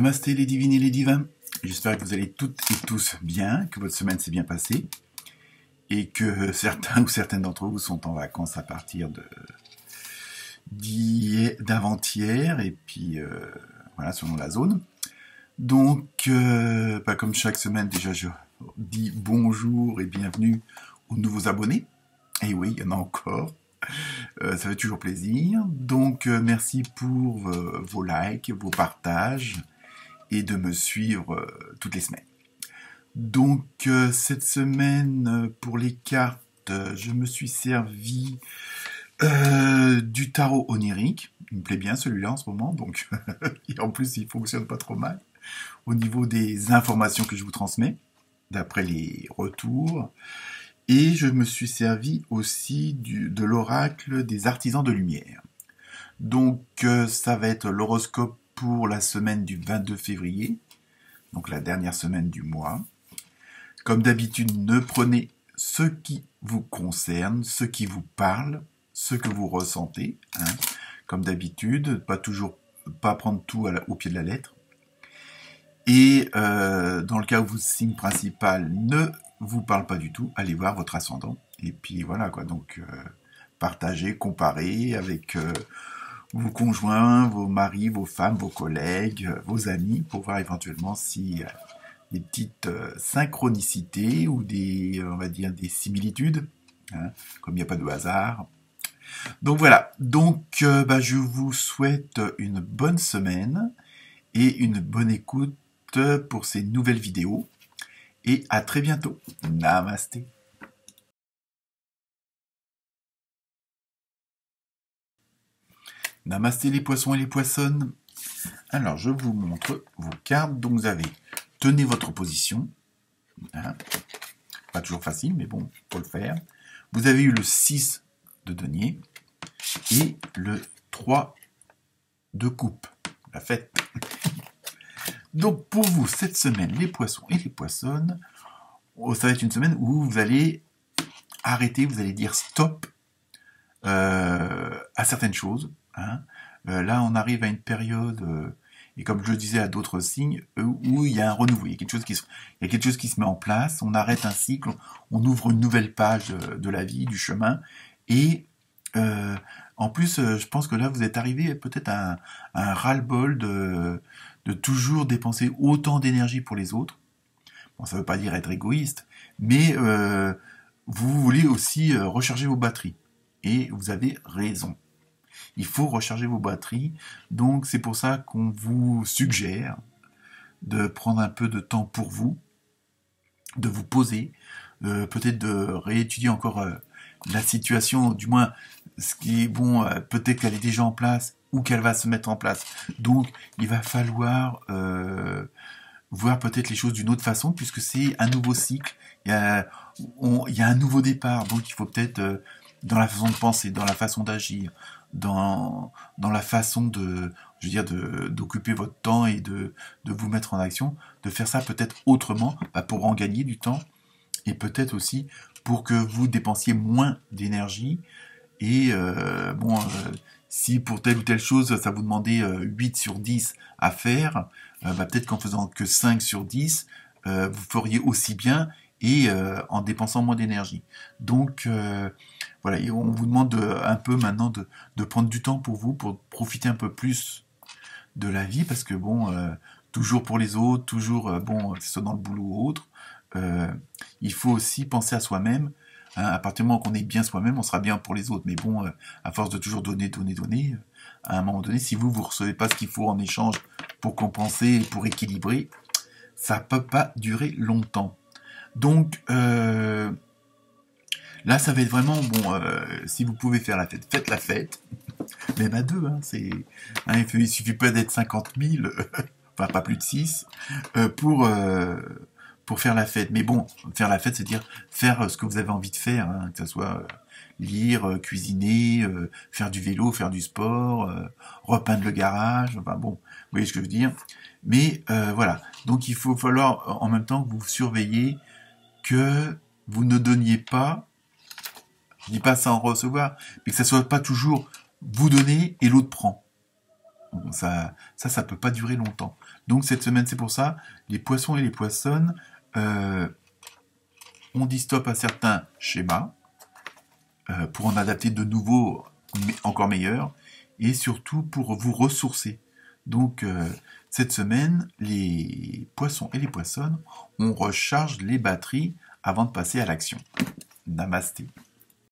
Namasté les divines et les divins, j'espère que vous allez toutes et tous bien, que votre semaine s'est bien passée et que certains ou certaines d'entre vous sont en vacances à partir d'avant-hier et puis voilà, selon la zone. Donc, comme chaque semaine déjà, je dis bonjour et bienvenue aux nouveaux abonnés. Et oui, il y en a encore. Ça fait toujours plaisir. Donc, merci pour vos likes, vos partages et de me suivre toutes les semaines. Donc, cette semaine, pour les cartes, je me suis servi du tarot onirique. Il me plaît bien celui-là en ce moment, donc et en plus, il fonctionne pas trop mal au niveau des informations que je vous transmets, d'après les retours. Et je me suis servi aussi de l'oracle des artisans de lumière. Donc, ça va être l'horoscope pour la semaine du 22 février, donc la dernière semaine du mois. Comme d'habitude, ne prenez ce qui vous concerne, ce qui vous parle, ce que vous ressentez. Hein. Comme d'habitude, pas prendre tout au pied de la lettre. Et dans le cas où votre signe principal ne vous parle pas du tout, allez voir votre ascendant. Et puis voilà quoi, donc partagez, comparez avec vos conjoints, vos maris, vos femmes, vos collègues, vos amis, pour voir éventuellement si des petites synchronicités ou des, on va dire, des similitudes, hein, comme il n'y a pas de hasard. Donc voilà, donc je vous souhaite une bonne semaine et une bonne écoute pour ces nouvelles vidéos. Et à très bientôt. Namasté. Namasté les poissons et les poissonnes. Alors, je vous montre vos cartes. Donc, vous avez, tenez votre position. Hein. Pas toujours facile, mais bon, faut le faire. Vous avez eu le 6 de denier et le 3 de coupe. La fête. Donc, pour vous, cette semaine, les poissons et les poissonnes, ça va être une semaine où vous allez arrêter, vous allez dire stop à certaines choses. Hein. Là, on arrive à une période, et comme je le disais à d'autres signes, où il y a un renouveau, il y a quelque chose qui se met en place, on arrête un cycle, on ouvre une nouvelle page de la vie, du chemin, et en plus, je pense que là, vous êtes arrivé peut-être à un ras-le-bol de toujours dépenser autant d'énergie pour les autres. Bon, ça ne veut pas dire être égoïste, mais vous voulez aussi recharger vos batteries. Et vous avez raison. Il faut recharger vos batteries. Donc, c'est pour ça qu'on vous suggère de prendre un peu de temps pour vous, de vous poser, peut-être de réétudier encore la situation, du moins ce qui est bon, peut-être qu'elle est déjà en place ou qu'elle va se mettre en place. Donc, il va falloir voir peut-être les choses d'une autre façon, puisque c'est un nouveau cycle, il y a un nouveau départ, donc il faut peut-être, dans la façon de penser, dans la façon d'agir, dans la façon d'occuper votre temps et de vous mettre en action, de faire ça peut-être autrement, pour en gagner du temps, et peut-être aussi pour que vous dépensiez moins d'énergie, et si pour telle ou telle chose, ça vous demandait 8 sur 10 à faire, peut-être qu'en faisant que 5 sur 10, vous feriez aussi bien et en dépensant moins d'énergie. Donc, voilà, et on vous demande un peu maintenant de prendre du temps pour vous, pour profiter un peu plus de la vie, parce que bon, toujours pour les autres, toujours, que ce soit dans le boulot ou autre, il faut aussi penser à soi-même. Hein, à partir du moment qu'on est bien soi-même, on sera bien pour les autres. Mais bon, à force de toujours donner, à un moment donné, si vous recevez pas ce qu'il faut en échange pour compenser, pour équilibrer, ça peut pas durer longtemps. Donc, là, ça va être vraiment, si vous pouvez faire la fête, faites la fête. Même à deux, hein, il suffit pas d'être 50 000, enfin pas plus de 6, pour faire la fête. Mais bon, faire la fête, c'est dire faire ce que vous avez envie de faire, hein, que ce soit lire, cuisiner, faire du vélo, faire du sport, repeindre le garage, enfin bon, vous voyez ce que je veux dire. Mais voilà, donc il faut falloir en même temps que vous surveillez que vous ne donniez pas, je dis pas sans recevoir, mais que ça soit pas toujours vous donner et l'autre prend. Ça peut pas durer longtemps. Donc cette semaine, c'est pour ça, les poissons et les poissonnes, on dit stop à certains schémas pour en adapter de nouveaux encore meilleurs et surtout pour vous ressourcer. Donc cette semaine, les poissons et les poissonnes, on recharge les batteries avant de passer à l'action. Namasté.